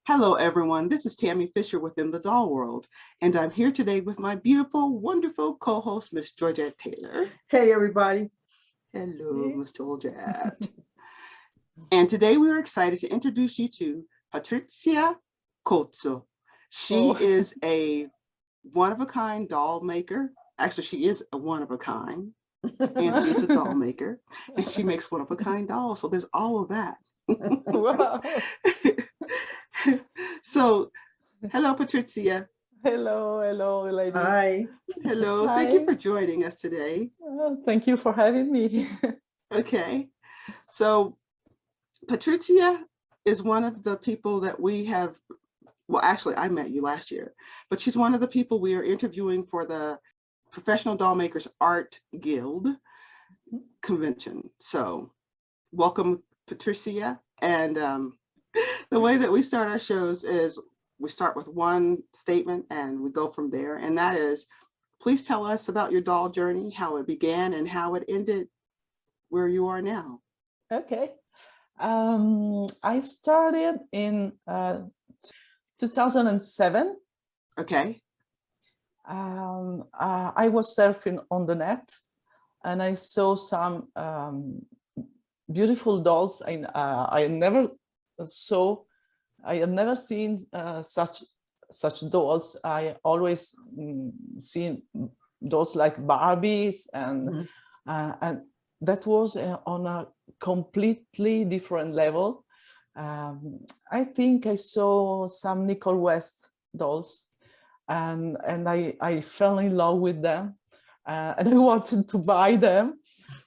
Hello, everyone. This is Tammy Fisher within the Doll World, and I'm here today with my beautiful, wonderful co-host, Miss Georgette Taylor. Hey, everybody. Hello, Miss Georgette. And today we are excited to introduce you to Patrizia Cozzo. She is a one-of-a-kind doll maker. Actually, she is a one-of-a-kind, and she's a doll maker, and she makes one-of-a-kind dolls. So there's all of that. Wow. So, hello, Patrizia. Hello, ladies. Hi. Hello. Hi. Thank you for joining us today. Thank you for having me. Okay. So, Patrizia is one of the people that we have, well, actually, I met you last year, but she's one of the people we are interviewing for the Professional Doll Makers Art Guild convention. So, welcome, Patrizia. And the way that we start our shows is we start with one statement and we go from there. And that is, please tell us about your doll journey, how it began and how it ended where you are now. Okay. I started in 2007. Okay. I was surfing on the net and I saw some beautiful dolls. I had never seen such dolls. I always seen dolls like Barbies, and that was on a completely different level. I think I saw some Nicole West dolls, and I fell in love with them, and I wanted to buy them.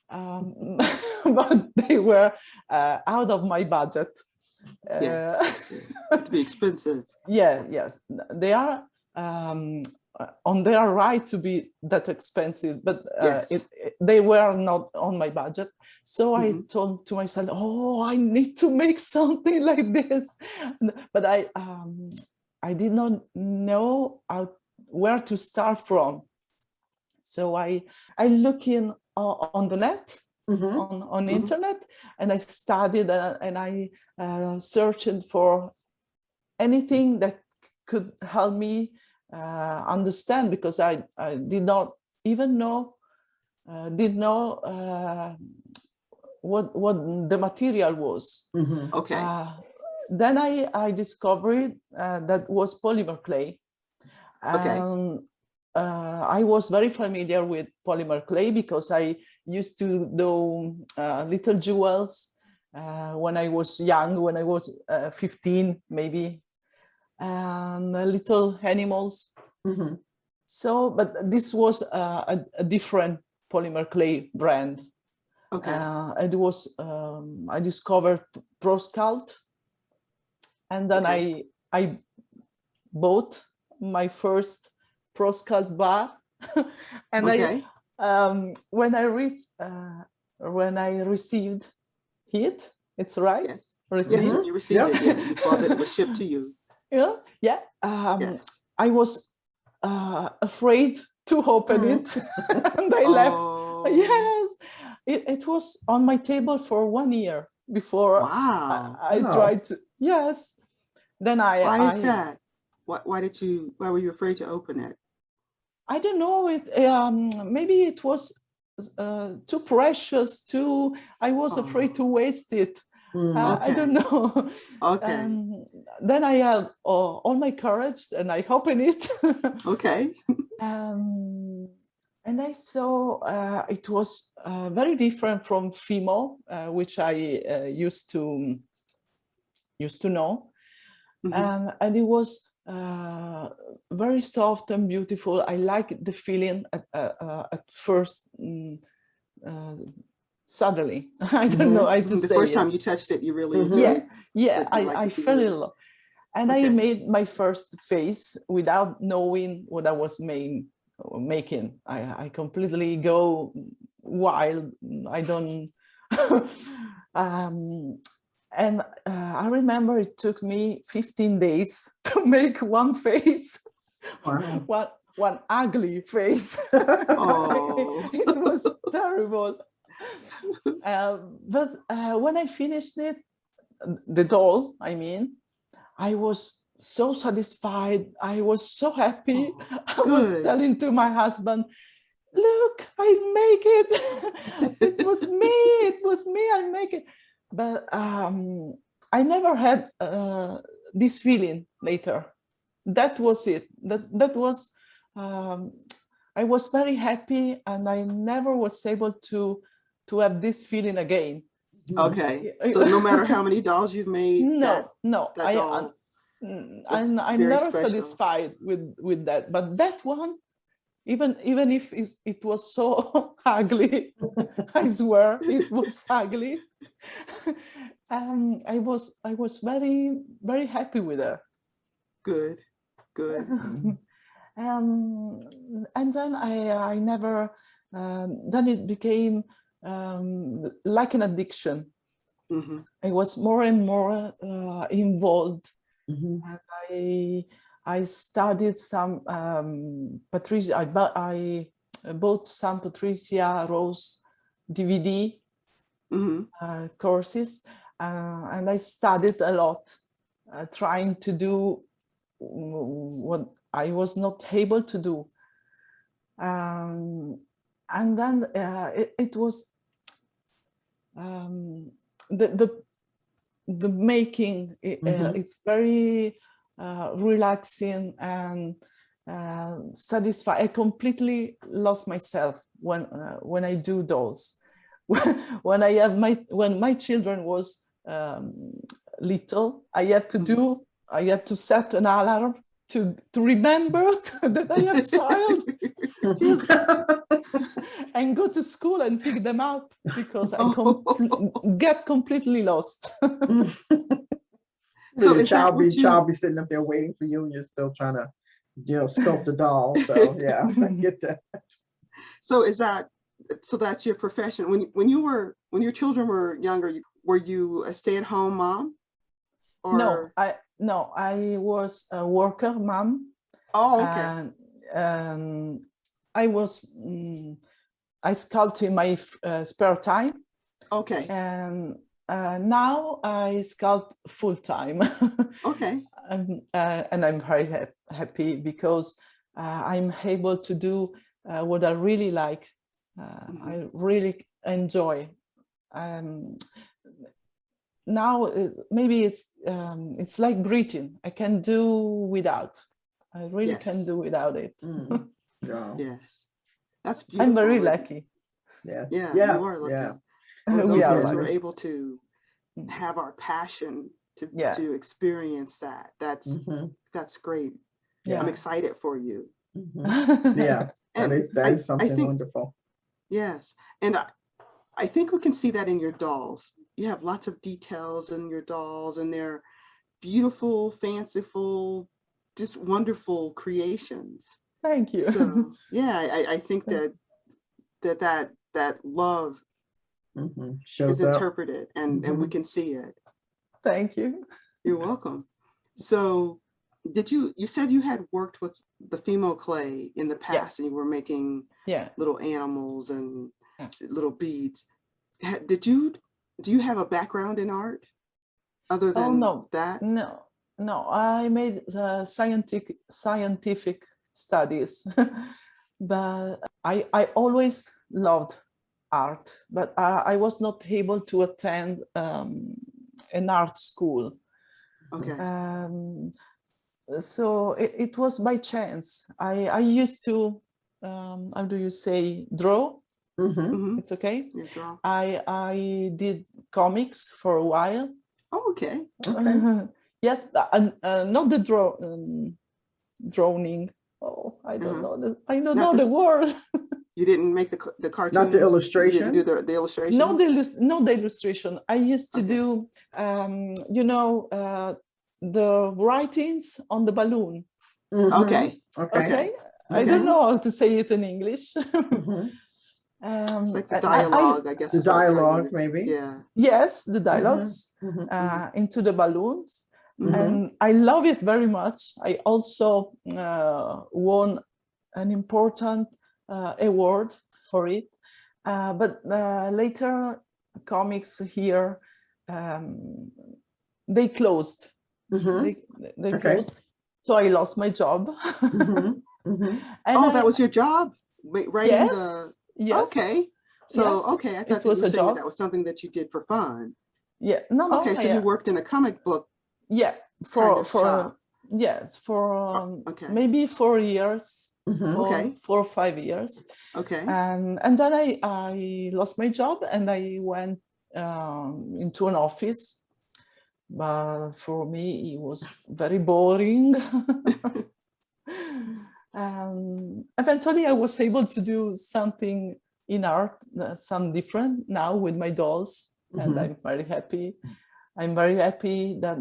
But they were out of my budget. Yes, to be expensive. Yes, they are on their right to be that expensive, but Yes. they were not on my budget. So I told to myself, "Oh, I need to make something like this," but I did not know where to start from. So I look in on the net. On internet, and I studied and I searched for anything that could help me understand, because I did not even know what the material was. Okay. Then I discovered that was polymer clay. Okay. I was very familiar with polymer clay because I used to do little jewels when I was young, when I was 15 maybe, and little animals. So, but this was a different polymer clay brand. Okay. It was I discovered Pro Sculpt, and then I bought my first Pro Sculpt bar, and when I received it, it's right. Yes. Received. Yes, when you received it, yeah, you thought that it was shipped to you. Yeah. Yes. I was afraid to open it, and I left. Yes, it was on my table for 1 year before. Wow. I tried to. Yes. Then Why is that? Why were you afraid to open it? I don't know. Maybe it was too precious. I was afraid to waste it. I don't know. Okay. Then I have all my courage and I open it. Okay. And I saw it was very different from Fimo, which I used to know, and it was very soft and beautiful. I like the feeling at first. Suddenly, I don't know how to say. The first time you touched it, you really enjoyed. Yeah. I fell in love, and I made my first face without knowing what I was making. I completely go wild. I don't. And I remember it took me 15 days to make one face. Wow. One ugly face. It was terrible. But when I finished it, the doll, I mean, I was so satisfied. I was so happy. Oh, I was good. telling to my husband, look, I make it. It was me, I make it. But I never had this feeling later. That was it. That was, I was very happy, and I never was able to have this feeling again. Okay. So no matter how many dolls you've made, No, that doll was I'm very never special. satisfied with that. But that one, even if it was so ugly, I swear it was ugly. I was very happy with her. Good, good. And then I never. Then it became like an addiction. Mm-hmm. I was more and more involved. Mm-hmm. And I studied some Patrizia. I bought some Patrizia Rose DVD courses, and I studied a lot, trying to do what I was not able to do. And then it was the making. It's very relaxing and satisfying. I completely lost myself when I do dolls. When my children was little, I have to set an alarm to remember that I have child. And go to school and pick them up, because I get completely lost. So The is that what child be sitting up there waiting for you, and you're still trying to, sculpt the doll. So yeah, I get that. So that's your profession. When your children were younger, were you a stay-at-home mom? Or I was a worker mom. Oh, okay. And I sculpt in my spare time. Okay. And now I sculpt full time. Okay. And I'm very happy, because I'm able to do what I really like. I really enjoy. Now maybe it's like breathing. I can do without. I really can do without it. Yeah. Yes, that's beautiful. I'm very lucky. Yes. Yeah, yes. you are lucky. Yeah. Those of us who are able to have our passion to experience that. That's great. Yeah. I'm excited for you. Yeah, and that is something wonderful. Yes, and I think we can see that in your dolls. You have lots of details in your dolls, and they're beautiful, fanciful, just wonderful creations. Thank you. So yeah, I think that love is interpreted, and we can see it. Thank you. You're welcome. So you said you had worked with the Fimo clay in the past, and you were making little animals and little beads. Do you have a background in art other than that? No, I made scientific studies. But I always loved art, but I was not able to attend an art school. Okay. So it was by chance. I used to, how do you say, draw? It's okay. Draw. I did comics for a while. Oh, okay. Yes, not the drawing. Oh, I don't know. I don't know the word. You didn't make the cartoons? Not the illustration? You didn't do the illustration? No, the illustration. I used to do, the writings on the balloon. Okay. I don't know how to say it in English. Like the dialogue, I guess. The dialogue, maybe. Yeah. Yes, the dialogues into the balloons. And I love it very much. I also won an important award for it. But later, comics here, they closed. They Okay. closed. So I lost my job. And Oh, that was your job? Writing the, yes, okay. So, yes, okay, I it thought that was you were a saying that job. that was something that you did for fun. Yeah, no, Okay, so you worked in a comic book yeah, kind of shop. yes, for Okay, maybe 4 years, okay, 4 or 5 years. okay. And then I lost my job and I went into an office. But for me, it was very boring. Eventually, I was able to do something in art, some different now with my dolls, and I'm very happy. I'm very happy that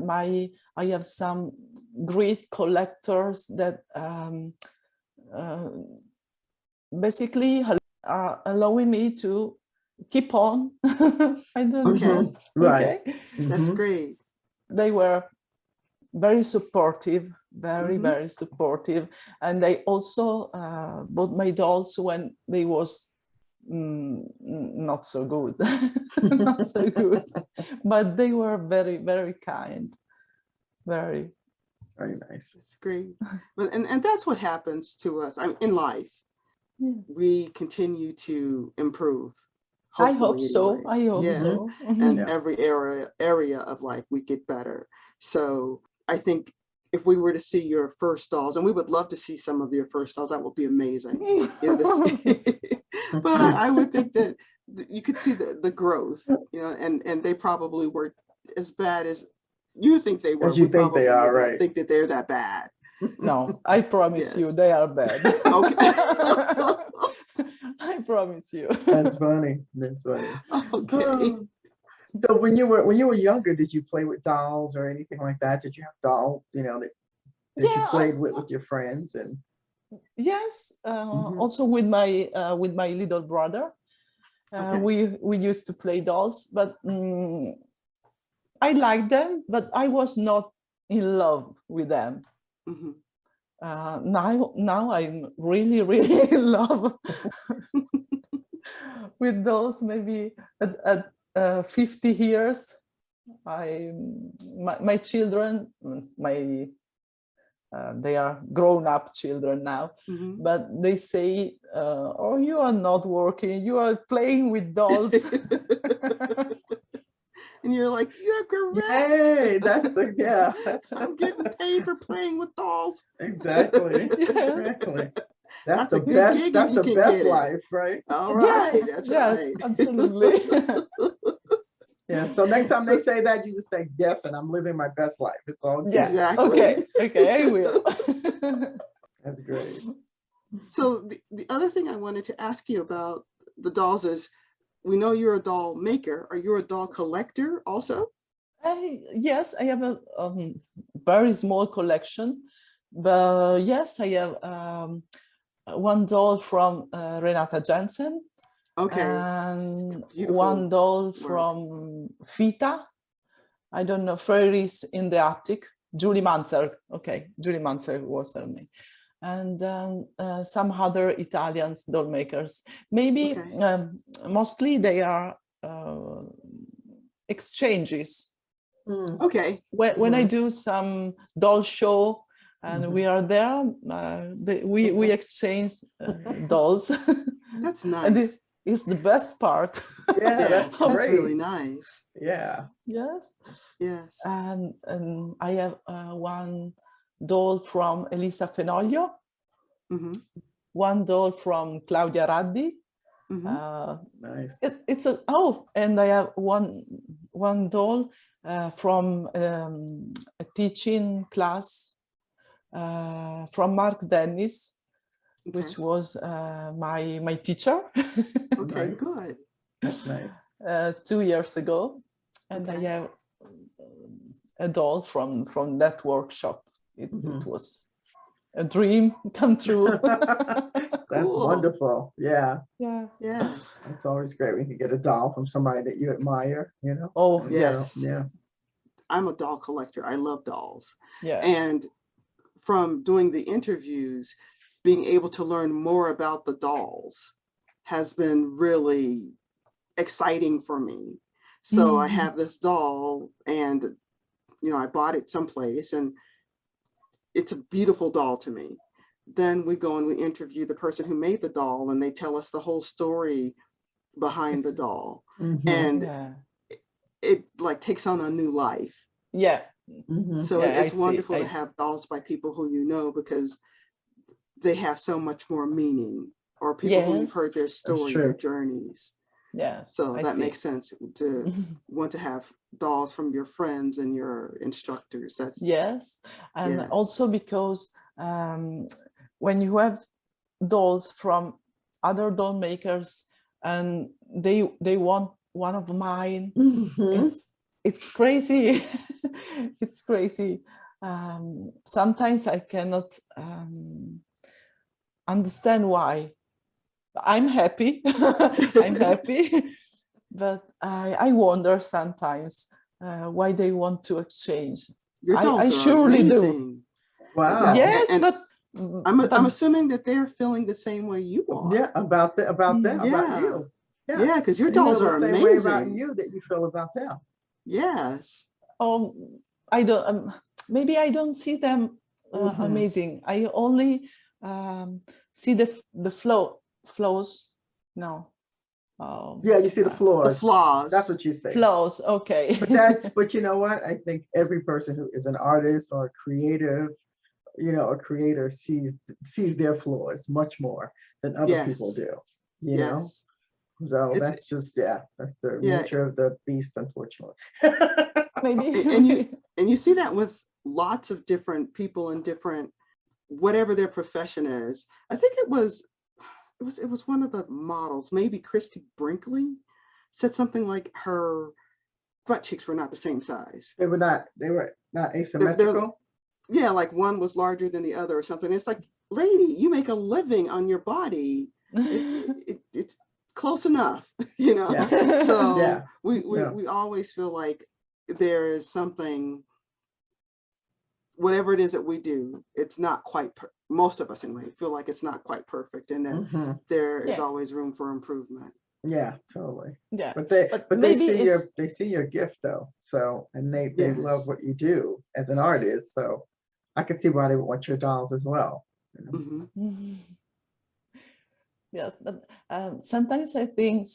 I have some great collectors that basically are allowing me to keep on. I don't know. Right. Okay. That's great. They were very supportive, very supportive, and they also bought my dolls when they was not so good, not so good, but they were very kind, very nice. That's great. But and that's what happens to us in life. Yeah. We continue to improve. I hope so. Anyway. I hope Yeah. so. And every area of life we get better. So I think if we were to see your first dolls, and we would love to see some of your first dolls, that would be amazing. But I would think that you could see the growth, you know, and they probably were as bad as you think they were. As you We think they probably are, would not right? think that they're that bad. No, I promise you, Yes. they are bad. Okay. I promise you. That's funny. That's funny. Okay. So when you were younger, did you play with dolls or anything like that? Did you have dolls, you know, that you Yeah, played with your friends and? yes. Also with my little brother, we used to play dolls, but I liked them, but I was not in love with them. Now I'm really in love with those. Maybe at 50 years, my children, they are grown-up children now, but they say, "Oh, you are not working; you are playing with dolls." And you're like, "You're correct. Yay, that's I'm getting paid for playing with dolls." exactly. Yes. Exactly. That's the a good best. gig if That's you the can best get it. life, right? All right, Yes, that's yes, right. absolutely. Yeah. So next time they say that, you just say yes, and I'm living my best life. It's all good. Yeah. Exactly. Okay, I will. That's great. So the other thing I wanted to ask you about the dolls is, we know you're a doll maker. Are you a doll collector also? Yes, I have a very small collection, but yes, I have one doll from Renata Jensen, Okay. and Beautiful one doll work. from Fita. I don't know, Fairies in the Attic. Julie Manzer. Okay, Julie Manzer was her name. And some other Italian doll makers. Maybe mostly they are exchanges. Okay. When I do some doll show and we are there, we exchange dolls. That's And nice. it's the best part. Yeah, Yes, that's that's really great. nice. Yeah. Yes. Yes. And I have one doll from Elisa Fenoglio, one doll from Claudia Raddi. Nice. It's and I have one doll from a teaching class from Mark Dennis, which was my teacher. Okay, Nice. good. That's nice. 2 years ago, and I have a doll from that workshop. It was a dream come true. That's wonderful. Yeah. Yeah. Yes. It's always great when you get a doll from somebody that you admire, you know? Oh, And, yes. Yeah. I'm a doll collector. I love dolls. Yeah. And from doing the interviews, being able to learn more about the dolls has been really exciting for me. So I have this doll, and I bought it someplace and it's a beautiful doll to me. Then we go and we interview the person who made the doll, and they tell us the whole story behind the doll. And it like takes on a new life. Yeah. So it's wonderful to have dolls by people who you know, because they have so much more meaning, or people who you've heard their story, their journeys. Yes. So that makes sense to want to have dolls from your friends and your instructors. That's and also because when you have dolls from other doll makers and they want one of mine, it's crazy. It's crazy. Sometimes I cannot understand why. I'm happy. I'm happy, but I wonder sometimes why they want to exchange. Your dolls I are surely amazing. do. Wow. Yes, and but I'm assuming that they're feeling the same way you are. Yeah, about them, about you. Yeah, because your They dolls feel are the same amazing. way about you that you feel about them. Yes. I don't. Maybe I don't see them amazing. I only see the flows. No. Yeah, you see the flaws. The flaws. That's what you say. Flaws. Okay. But you know what? I think every person who is an artist or a creative, a creator sees their flaws much more than other people do. You know? So that's just that's the nature of the beast, unfortunately. Maybe. And you see that with lots of different people in different, whatever their profession is. I think it was one of the models, maybe Christy Brinkley, said something like her butt cheeks were not the same size. They were not asymmetrical. Yeah, like one was larger than the other or something. It's like, lady, you make a living on your body. It's close enough, So we always feel like there is something, whatever it is that we do, it's not quite, most of us anyway, feel like it's not quite perfect, and that there is always room for improvement. Yeah, totally. Yeah. But they see your gift though. So, and they love what you do as an artist. So I could see why they would want your dolls as well. Yes, but sometimes I think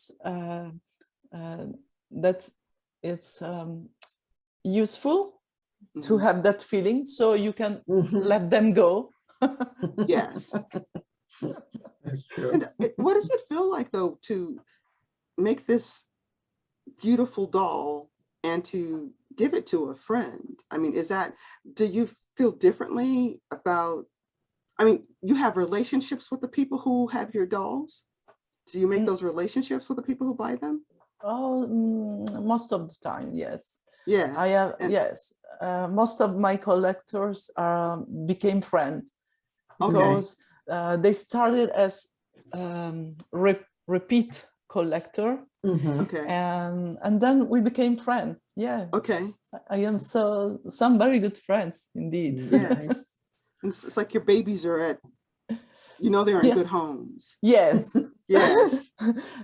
that it's useful to have that feeling, so you can let them go. Yes. That's true. And what does it feel like though to make this beautiful doll and to give it to a friend? I mean, do you feel differently about, you have relationships with the people who have your dolls? Do you make those relationships with the people who buy them? Oh, most of the time, yes. Yes. I have, yes. Most of my collectors became friends because they started as repeat collector. Okay. And then we became friends. Yeah. Okay. I am some very good friends indeed. Yes. It's like your babies are they're in good homes. Yes. Yes.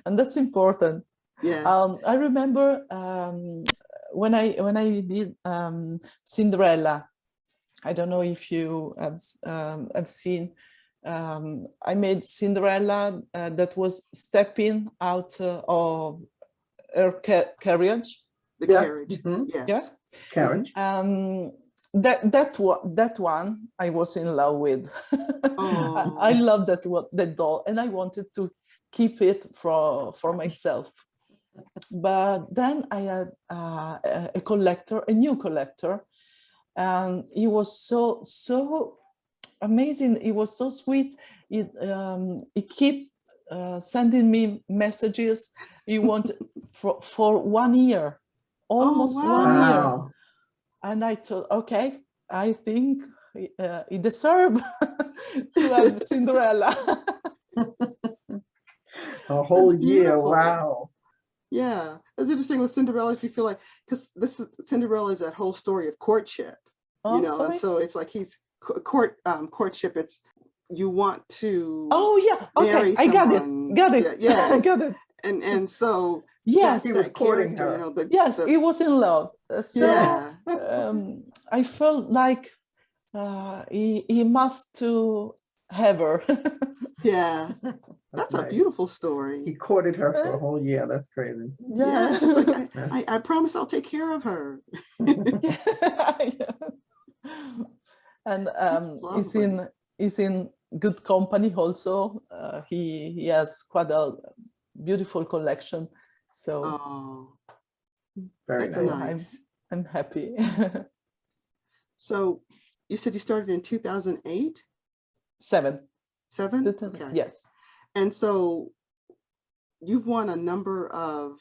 And that's important. Yes. I remember when I did Cinderella. I don't know if you have seen. I made Cinderella that was stepping out of her carriage. The carriage. Yes. Yeah. Carriage. That one I was in love with. I love that doll, and I wanted to keep it for myself. But then I had a new collector, and he was so amazing. He was so sweet. He kept sending me messages. He wanted for 1 year, almost 1 year. And I thought, okay, I think he deserved to have Cinderella. A whole year, wow. Yeah, it's interesting with Cinderella. If you feel like, because Cinderella is that whole story of courtship, and so it's like he's courtship. It's you want to. Oh yeah, okay, I got it. Yeah, I got it. And so yes, he was courting her. Yes, he was in love. So I felt like he must to have her. Yeah, that's a nice. beautiful He story. courted her for a whole year. That's crazy. Yeah, Yeah. it's just like I promise I'll take care of her. Yeah. And That's he's in good company also. He has quite a beautiful collection. So Oh, Very that's nice. nice. I'm happy. So you said you started in 2008? 7. 7? 2000, Okay. yes. And so you've won a number of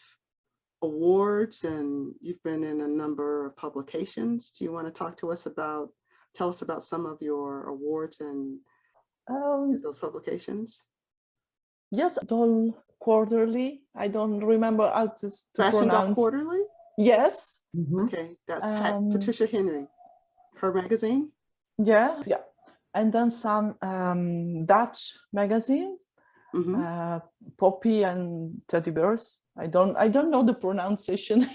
awards and you've been in a number of publications. Do you want to tell us about some of your awards and those publications? Yes, Doll Quarterly. I don't remember how to Fashion Doll pronounce. Quarterly? Yes. Okay, that's Patricia Henry, her magazine. Yeah. And then some Dutch magazine, Poppy and Teddy Bears. I don't know the pronunciation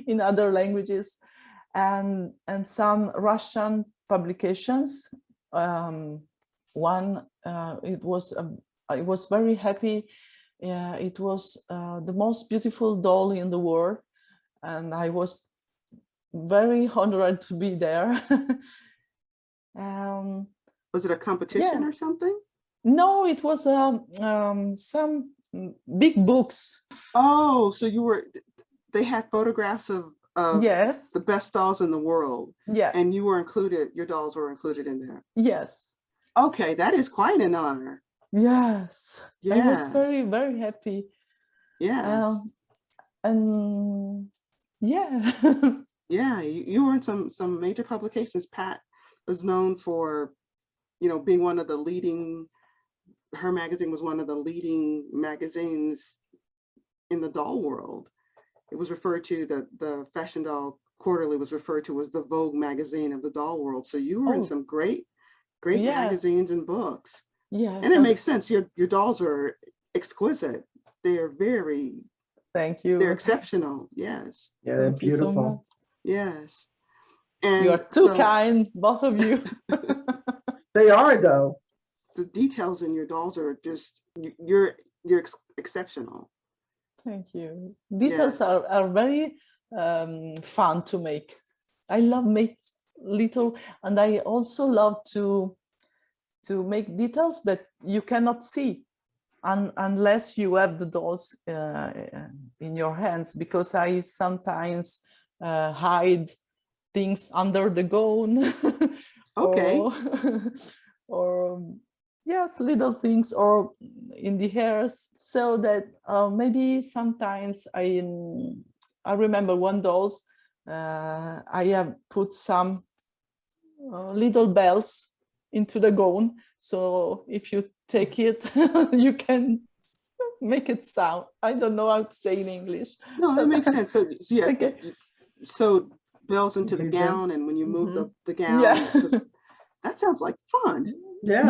in other languages, and some Russian publications. One I was very happy. It was the most beautiful doll in the world, and I was very honored to be there. Was it a competition or something? No, it was some big books. Oh, so they had photographs of Yes. the best dolls in the world. Yeah. And your dolls were included in there. Yes. Okay, that is quite an honor. Yes. Yes. I was very, very happy. Yes. And yeah. Yeah, you were in some major publications. Pat was known for, being one of the leading, her magazine was one of the leading magazines in the doll world. It was referred to, the Fashion Doll Quarterly was referred to as the Vogue magazine of the doll world. So you were in some great magazines and books. Yes. And it makes sense. Your dolls are exquisite. They're very, thank you. They're exceptional. Yes. Yeah, they're Thank you so beautiful. much. Yes. And you are too kind, both of you. They are, though. The details in your dolls are just, you're exceptional. Thank you. Details are very fun to make. I love make little, and I also love to make details that you cannot see unless you have the dolls in your hands, because I sometimes hide things under the gown. Okay. or yes, little things, or in the hairs, so that maybe sometimes I remember one dolls I have put some little bells into the gown, so if you take it you can make it sound. I don't know how to say in English. No, that makes sense. So yeah, okay. So bells into the gown, and when you move the gown, that sounds like fun. Yeah.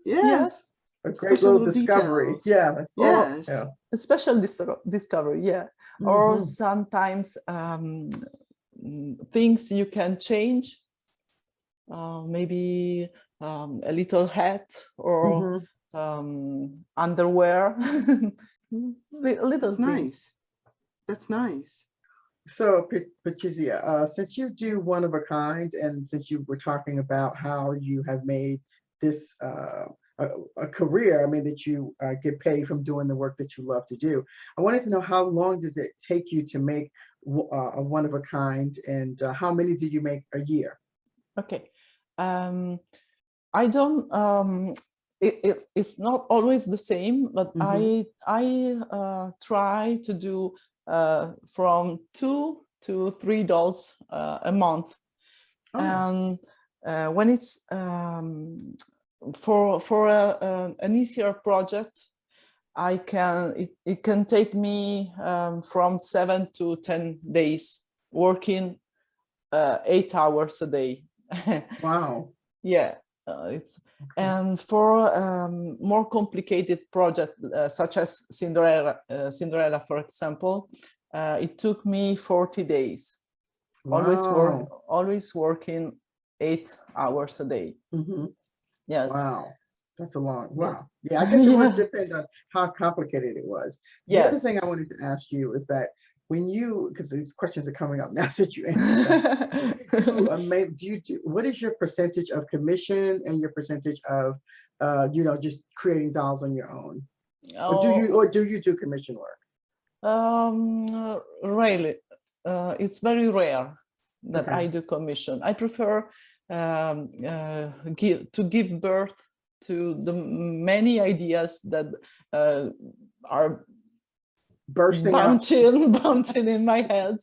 Yes. A great little discovery. Details. Yeah. Yes. A special discovery. Yeah. Or sometimes things you can change. Maybe a little hat or underwear. Little That's things. Nice. That's nice. So, Patrizia, since you do one of a kind, and since you were talking about how you have made this a career, I mean, that you get paid from doing the work that you love to do, I wanted to know, how long does it take you to make a one of a kind, and how many do you make a year? Okay. I don't, it's not always the same, but I try to do from 2 to 3 dolls a month. And when it's for an easier project, it can take me from 7 to 10 days working 8 hours a day. Wow. Yeah. And for more complicated project such as Cinderella, for example, it took me 40 days. Wow. Always working 8 hours a day. Yes. Wow. That's a long, Yeah. wow. Yeah, I guess it must Yeah. depend on how complicated it was. The Yes. other thing I wanted to ask you is that when you, because these questions are coming up now that you answered them, what is your percentage of commission and your percentage of, just creating dolls on your own? Or do you do commission work? Really, it's very rare that Okay. I do commission. I prefer to give birth to the many ideas that are Bursting bouncing in my head.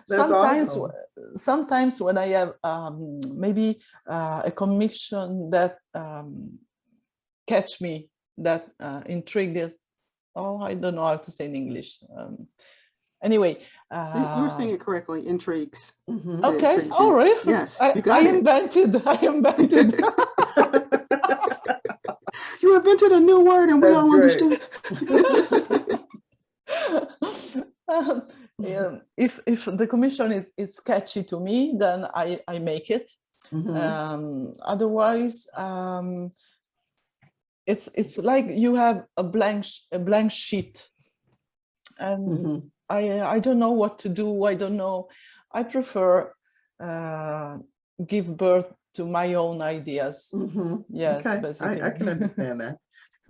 Sometimes, awesome. Sometimes when I have maybe a commission that catch me, that intrigues. Oh, I don't know how to say in English. Anyway, you were saying it correctly. Intrigues. Okay. All right. Yes, I invented. You invented a new word, and we all understood. If the commission is catchy to me, then I make it. Otherwise, it's like you have a blank sheet, and I don't know what to do. I don't know. I prefer give birth to my own ideas. Yes, okay. basically. I can understand that.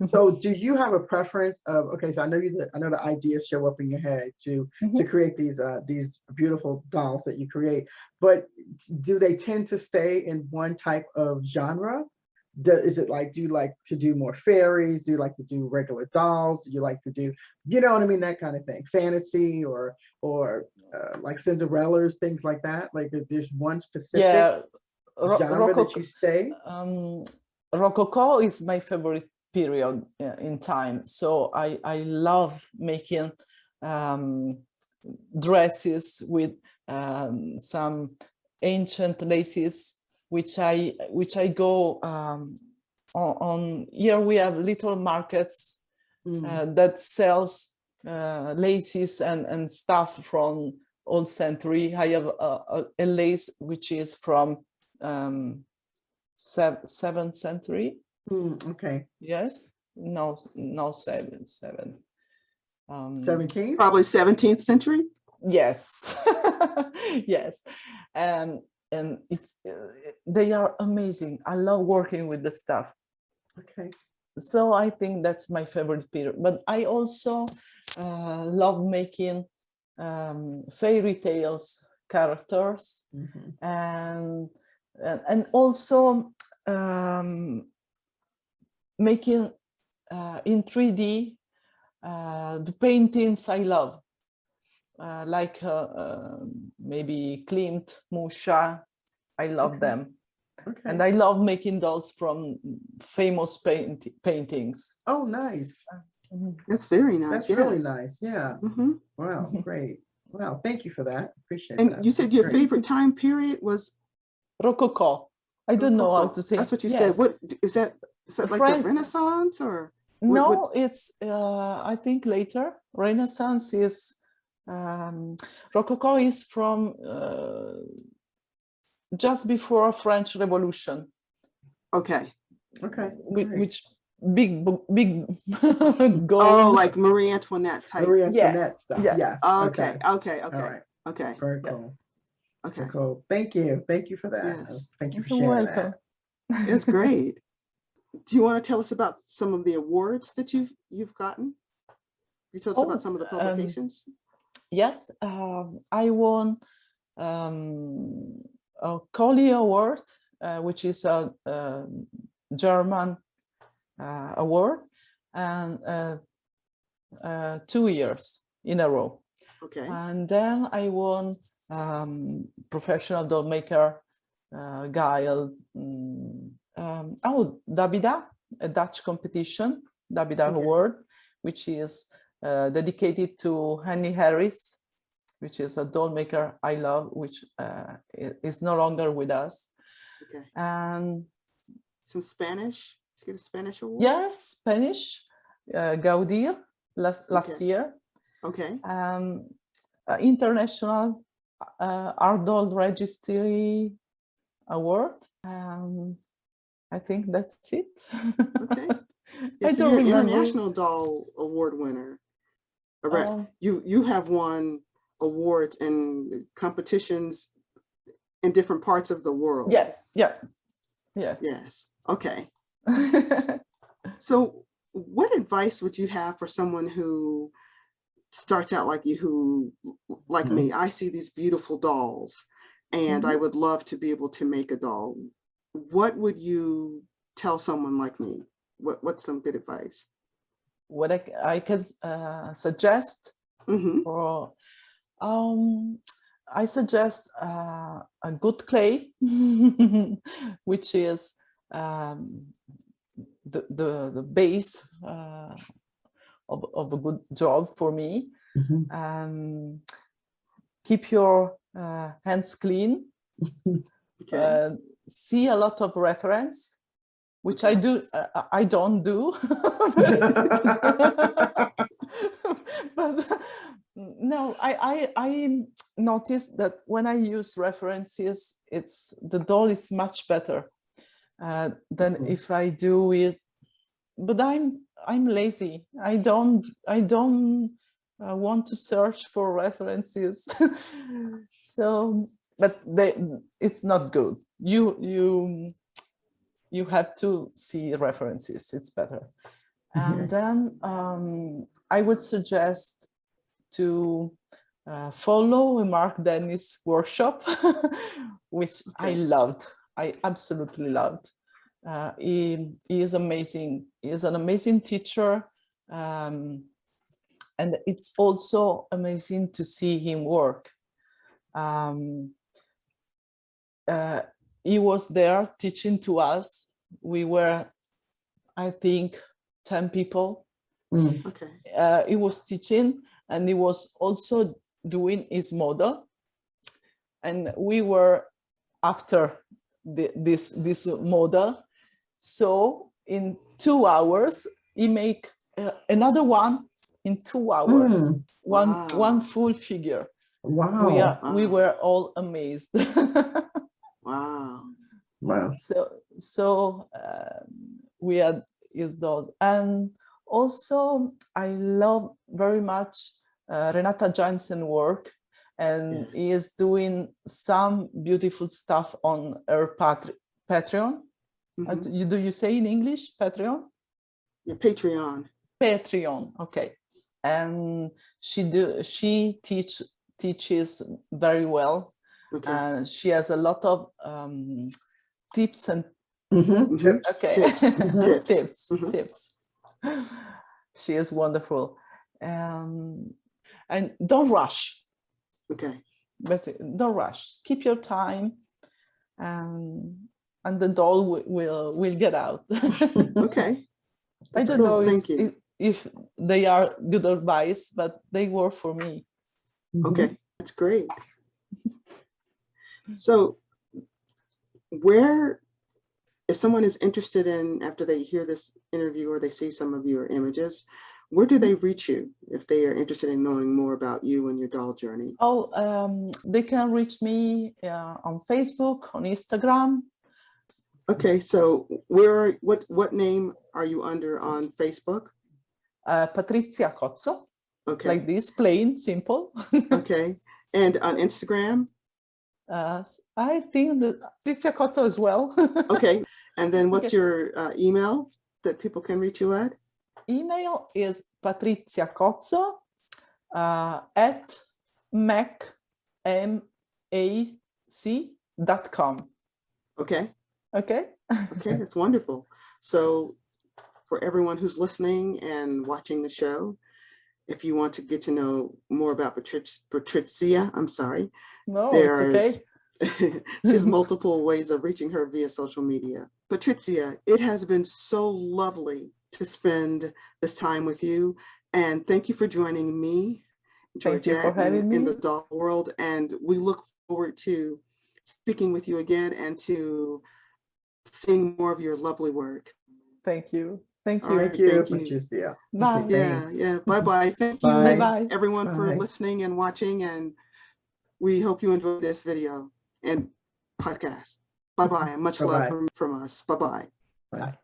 So do you have a preference of, okay, so I know the ideas show up in your head to create these beautiful dolls that you create, but do they tend to stay in one type of genre? Is it like, do you like to do more fairies? Do you like to do regular dolls? Do you like to do, you know what I mean, that kind of thing, fantasy or like Cinderellas, things like that? Like if there's one specific genre that you stay? Rococo is my favorite period in time. So I love making dresses with some ancient laces, which I go on. Here we have little markets that sells laces and stuff from old century. I have a lace which is from 7th century. Okay. Yes. No, 7. 17th? Probably 17th century. Yes. Yes. And it's they are amazing. I love working with the stuff. Okay. So I think that's my favorite period. But I also love making fairy tales characters, and also making in 3D the paintings I love, like maybe Klimt, Musha. I love them. Okay. And I love making dolls from famous paintings. Oh, nice. That's very nice. That's really nice. Yeah. Wow, great. Wow, thank you for that. Appreciate that. And you said your favorite time period was Rococo. I don't know how to say. That's what you said. What is that? Is that like the Renaissance or? No, it's I think later. Renaissance is Rococo is from just before French Revolution. Okay. Okay. Which big gold. Oh, like Marie Antoinette type. Marie Antoinette stuff. Yes. Okay. All right. Okay. Very cool. Okay. Very cool. Thank you. Thank you for that. Yes. Thank you for sharing that. It's great. Do you want to tell us about some of the awards that you've gotten? You told us about some of the publications. Yes, I won a Collie Award, which is a German award, and 2 years in a row. Okay. And then I won Professional Doll Maker Guile. Dabida, a Dutch competition, Dabida Award, which is dedicated to Annie Harris, which is a doll maker I love, which is no longer with us. Okay. And some Spanish. Did you get a Spanish award? Yes, Spanish. Gaudir last year. Okay. International Art Doll Registry Award. I think that's it. Okay. I So don't you're an remember. International Doll Award winner. You have won awards in competitions in different parts of the world. Yes. Okay. So what advice would you have for someone who starts out like you, who, like me, I see these beautiful dolls and I would love to be able to make a doll. What would you tell someone like me? What's some good advice? What I can suggest, or I suggest a good clay, which is the base of a good job for me. Keep your hands clean. See a lot of reference, which I don't do. But no, I noticed that when I use references, the doll is much better than if I do it. But I'm lazy. I don't want to search for references. So, but it's not good. You have to see references. It's better. And then I would suggest to follow a Mark Dennis workshop, which I loved. I absolutely loved. He is amazing. He is an amazing teacher. And it's also amazing to see him work. He was there teaching to us. We were, I think, 10 people. He was teaching, and he was also doing his model. And we were after this model. So in 2 hours, he make another one in 2 hours. One full figure. Wow. We were all amazed. Wow. So we had his dolls. And also I love very much Renata Jansen's work, and he is doing some beautiful stuff on her Patreon. Do you say in English Patreon? Yeah, Patreon. Patreon, okay. And she teaches very well. And she has a lot of tips and tips. She is wonderful. And don't rush. Basically, don't rush. Keep your time, and the doll will get out. I don't know if they are good advice, but they work for me. Okay, that's great. So if someone is interested in, after they hear this interview or they see some of your images, where do they reach you if they are interested in knowing more about you and your doll journey? They can reach me on Facebook, on Instagram. Okay, so what name are you under on Facebook? Patrizia Cozzo. Okay. Like this, plain, simple. Okay, and on Instagram? I think that Patrizia Cozzo as well. Okay, and then what's your email that people can reach you at? Email is patriziacozzo at mac.com. Okay. Okay. Okay, that's wonderful. So for everyone who's listening and watching the show, if you want to get to know more about Patrizia, I'm sorry. No, it's okay. She has multiple ways of reaching her via social media. Patrizia, it has been so lovely to spend this time with you. And thank you for joining me, Georgette, in the doll world. And we look forward to speaking with you again and to seeing more of your lovely work. Thank you. Thank you. Thank you, Patrizia. Bye. Yeah. Bye-bye. Thank you, everyone, for listening and watching. And we hope you enjoyed this video and podcast. Bye-bye, and much love from us. Bye-bye. Bye.